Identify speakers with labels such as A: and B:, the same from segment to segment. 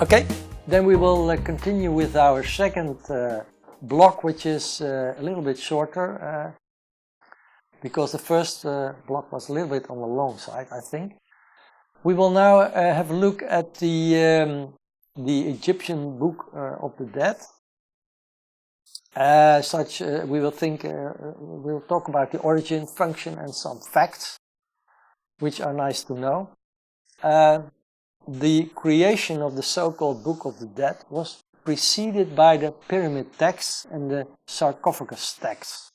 A: Okay, then we will continue with our second block, which is a little bit shorter because the first block was a little bit on the long side, I think. We will now have a look at the Egyptian Book of the Dead. We will talk about the origin, function, and some facts, which are nice to know. The creation of the so-called Book of the Dead was preceded by the pyramid texts and the sarcophagus texts.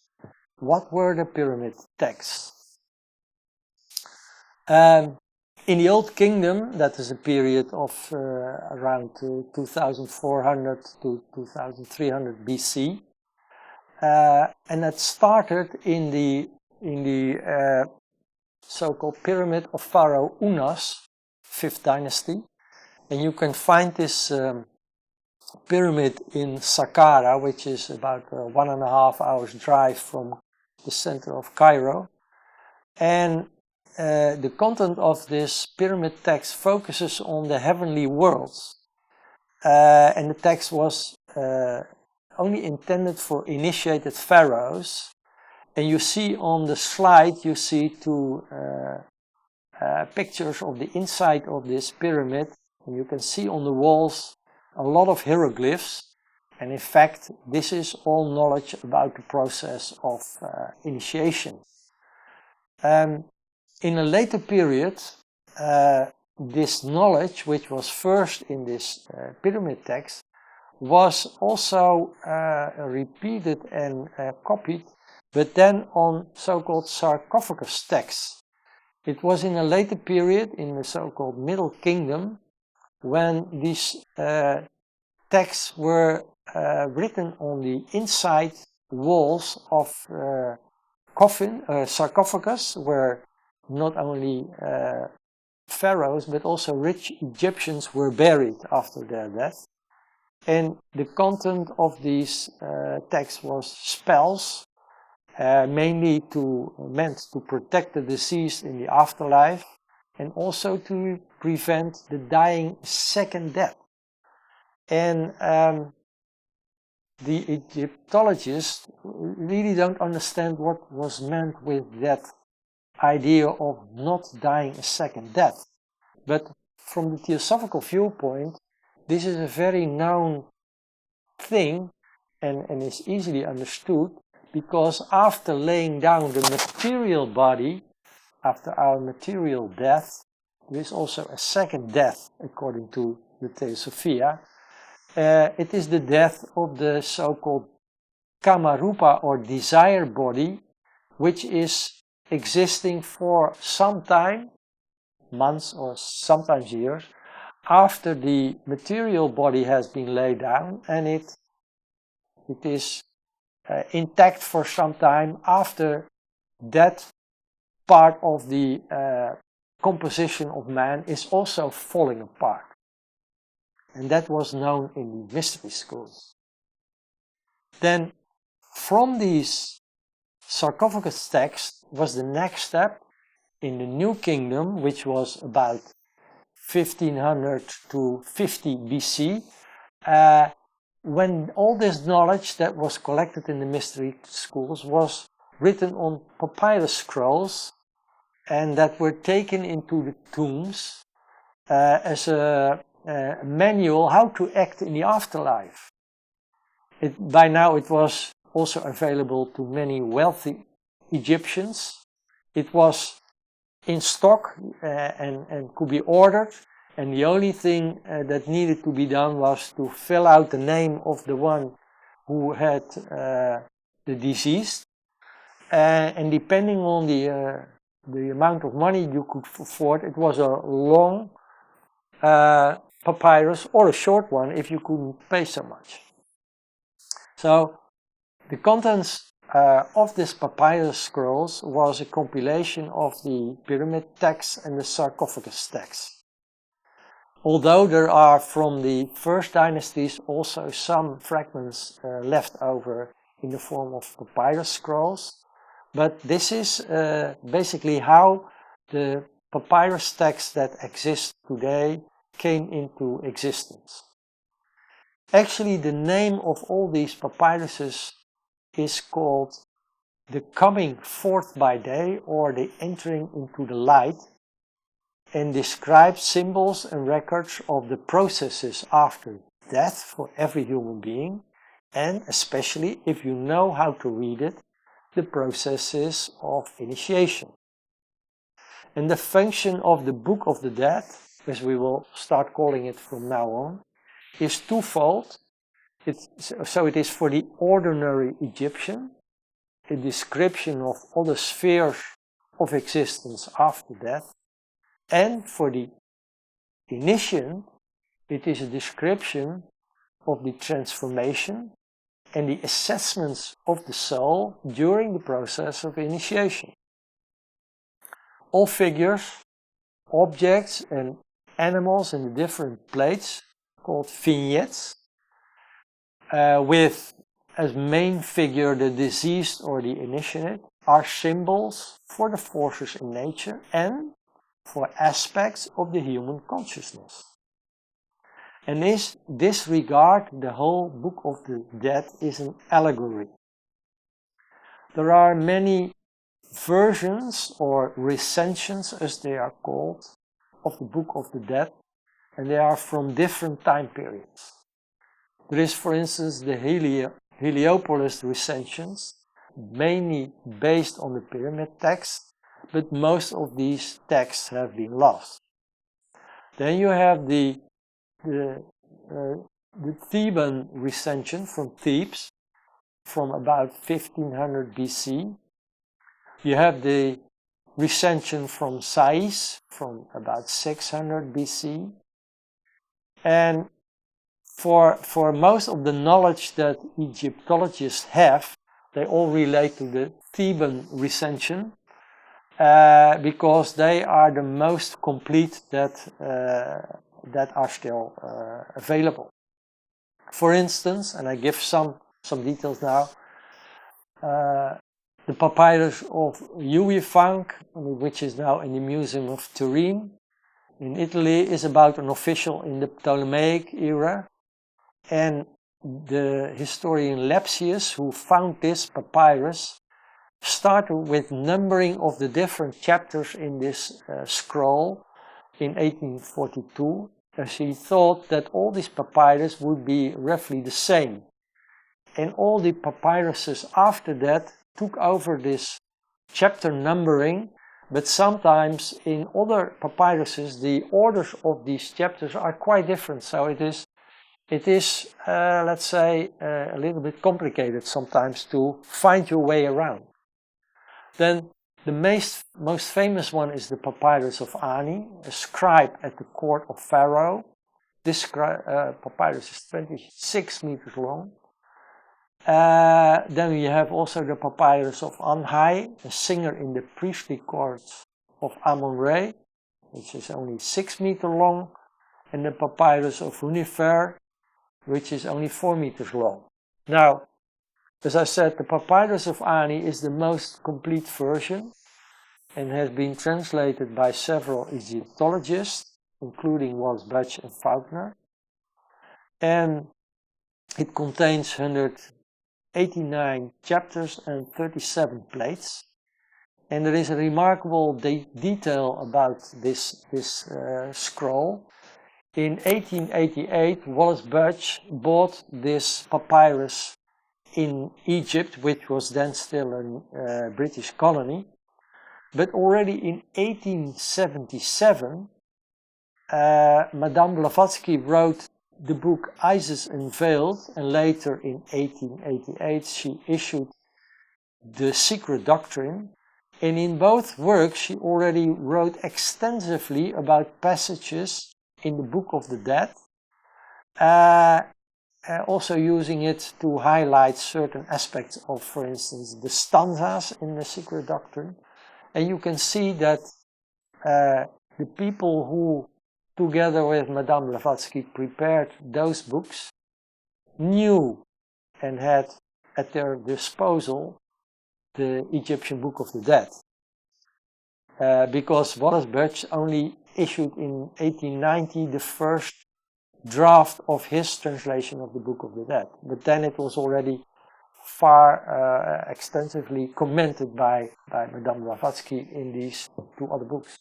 A: What were the pyramid texts? In the Old Kingdom, that is a period of around 2400 to 2300 BC, and that started in the so-called pyramid of Pharaoh Unas, 5th dynasty, and you can find this pyramid in Saqqara, which is about 1.5 hours drive from the center of Cairo. And the content of this pyramid text focuses on the heavenly worlds, and the text was only intended for initiated pharaohs. And you see on the slide, you see two pictures of the inside of this pyramid, and you can see on the walls a lot of hieroglyphs, and in fact this is all knowledge about the process of initiation. In a later period, this knowledge, which was first in this pyramid text, was also repeated and copied, but then on so-called sarcophagus texts. It was in a later period, in the so-called Middle Kingdom, when these texts were written on the inside walls of sarcophagus, where not only pharaohs but also rich Egyptians were buried after their death. And the content of these texts was spells, mainly meant to protect the deceased in the afterlife, and also to prevent the dying second death. And the Egyptologists really don't understand what was meant with that idea of not dying a second death. But from the Theosophical viewpoint, this is a very known thing and is easily understood, because after laying down the material body, after our material death, there is also a second death according to the Theosophia. It is the death of the so-called Kamarupa, or desire body, which is existing for some time, months or sometimes years, after the material body has been laid down, and it is intact for some time after that part of the composition of man is also falling apart. And that was known in the mystery schools. Then from these sarcophagus texts was the next step in the New Kingdom, which was about 1500 to 50 BC, when all this knowledge that was collected in the mystery schools was written on papyrus scrolls, and that were taken into the tombs as a manual how to act in the afterlife. By now it was also available to many wealthy Egyptians. It was in stock and could be ordered, and the only thing that needed to be done was to fill out the name of the one who had the deceased, and depending on the amount of money you could afford, it was a long papyrus or a short one if you couldn't pay so much. So the contents of this papyrus scrolls was a compilation of the pyramid texts and the sarcophagus texts. Although there are from the first dynasties also some fragments left over in the form of papyrus scrolls, but this is basically how the papyrus texts that exist today came into existence. Actually, the name of all these papyruses is called the coming forth by day, or the entering into the light, and describes symbols and records of the processes after death for every human being, and especially, if you know how to read it, the processes of initiation. And the function of the Book of the Dead, as we will start calling it from now on, is twofold. So it is for the ordinary Egyptian, a description of all the spheres of existence after death, and for the initiant, it is a description of the transformation and the assessments of the soul during the process of initiation. All figures, objects and animals in the different plates, called vignettes, with as main figure the deceased or the initiate, are symbols for the forces in nature and for aspects of the human consciousness. And in this regard, the whole Book of the Dead is an allegory. There are many versions or recensions, as they are called, of the Book of the Dead, and they are from different time periods. There is, for instance, the Heliopolis recensions, mainly based on the pyramid text, but most of these texts have been lost. Then you have the Theban recension from Thebes, from about 1500 BC. You have the recension from Sais, from about 600 BC. And for most of the knowledge that Egyptologists have, they all relate to the Theban recension, because they are the most complete that are still available. For instance, and I give some details now, the papyrus of Joop, which is now in the Museum of Turin in Italy, is about an official in the Ptolemaic era, and the historian Lepsius, who found this papyrus, started with numbering of the different chapters in this scroll in 1842, as he thought that all these papyrus would be roughly the same. And all the papyruses after that took over this chapter numbering, but sometimes in other papyruses the orders of these chapters are quite different. So it is let's say, a little bit complicated sometimes to find your way around. Then the most famous one is the papyrus of Ani, a scribe at the court of Pharaoh. This papyrus is 26 meters long. Then we have also the papyrus of Anhai, a singer in the priestly courts of Amon-Ra, which is only 6 meters long, and the papyrus of Hunifer, which is only 4 meters long. Now, as I said, the papyrus of Ani is the most complete version and has been translated by several Egyptologists, including Wallace Budge and Faulkner. And it contains 189 chapters and 37 plates. And there is a remarkable detail about this scroll. In 1888, Wallace Budge bought this papyrus in Egypt, which was then still a British colony. But already in 1877, Madame Blavatsky wrote the book Isis Unveiled, and later in 1888 she issued The Secret Doctrine. And in both works she already wrote extensively about passages in the Book of the Dead, also using it to highlight certain aspects of, for instance, the stanzas in the Secret Doctrine. And you can see that the people who, together with Madame Blavatsky, prepared those books knew and had at their disposal the Egyptian Book of the Dead. Because Wallace Budge only issued in 1890 the first draft of his translation of the Book of the Dead. But then it was already far extensively commented by Madame Blavatsky in these two other books.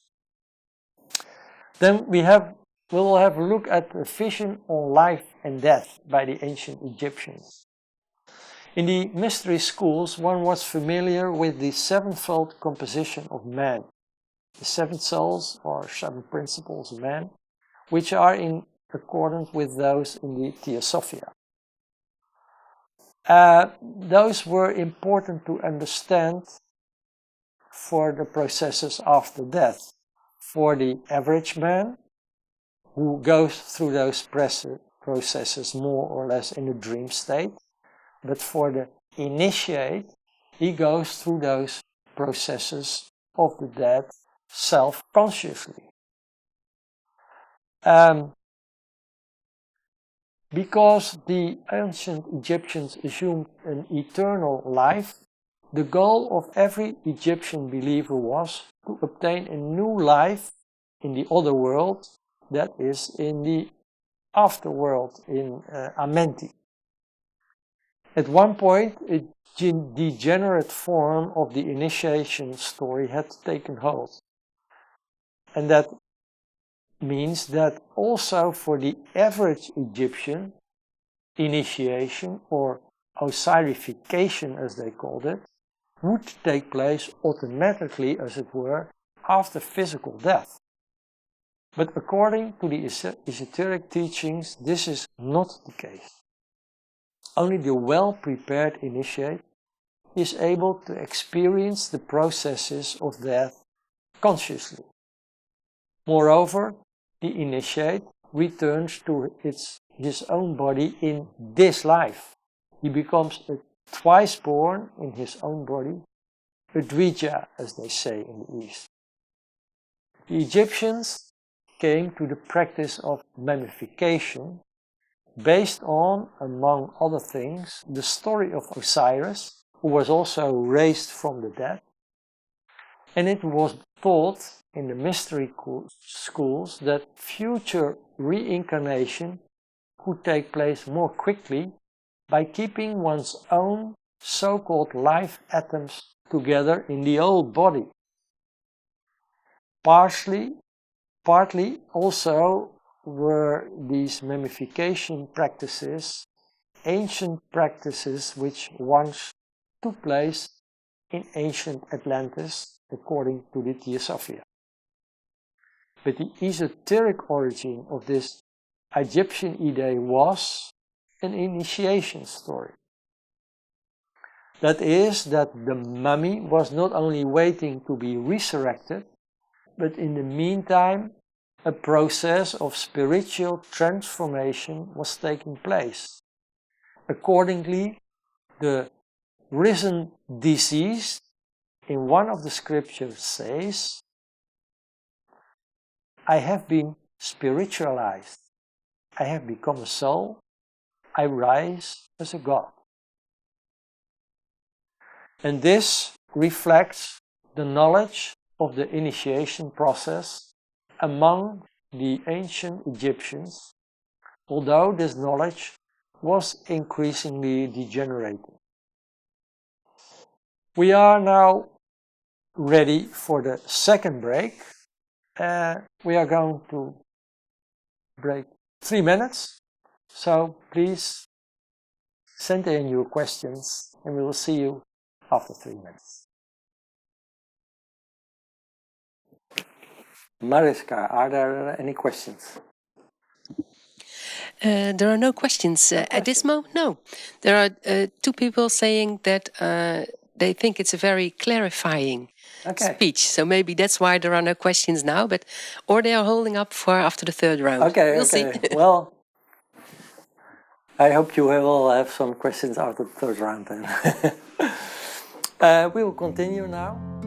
A: Then we will have a look at a vision on life and death by the ancient Egyptians. In the mystery schools, one was familiar with the sevenfold composition of man, the seven souls or seven principles of man, which are in accordance with those in the Theosophical. Those were important to understand for the processes after death. For the average man, who goes through those processes more or less in a dream state, but for the initiate, he goes through those processes of the dead self-consciously. Because the ancient Egyptians assumed an eternal life, the goal of every Egyptian believer was to obtain a new life in the other world, that is, in the afterworld, in Amenti. At one point, a degenerate form of the initiation story had taken hold. And that means that also for the average Egyptian, initiation or Osirification, as they called it, would take place automatically, as it were, after physical death. But according to the esoteric teachings, this is not the case. Only the well-prepared initiate is able to experience the processes of death consciously. Moreover, the initiate returns to his own body in this life. He becomes a twice born in his own body, a Dvija, as they say in the East. The Egyptians came to the practice of mummification based on, among other things, the story of Osiris, who was also raised from the dead, and it was taught in the mystery schools that future reincarnation could take place more quickly by keeping one's own so-called life atoms together in the old body. Partly also were these mummification practices ancient practices which once took place in ancient Atlantis according to the Theosophical. But the esoteric origin of this Egyptian idea was an initiation story. That is, that the mummy was not only waiting to be resurrected, but in the meantime a process of spiritual transformation was taking place. Accordingly, the risen deceased in one of the scriptures says, I have been spiritualized, I have become a soul, I rise as a god. And this reflects the knowledge of the initiation process among the ancient Egyptians, although this knowledge was increasingly degenerating. We are now ready for the second break. We are going to break 3 minutes, so please send in your questions and we will see you after 3 minutes. Mariska, are there any questions?
B: There are no questions at this moment. No, there are 2 people saying that they think it's a very clarifying speech. So maybe that's why there are no questions now. But or they are holding up for after the 3rd round.
A: Okay,
B: we'll see.
A: Well, I hope you will have some questions after the 3rd round then. We will continue now.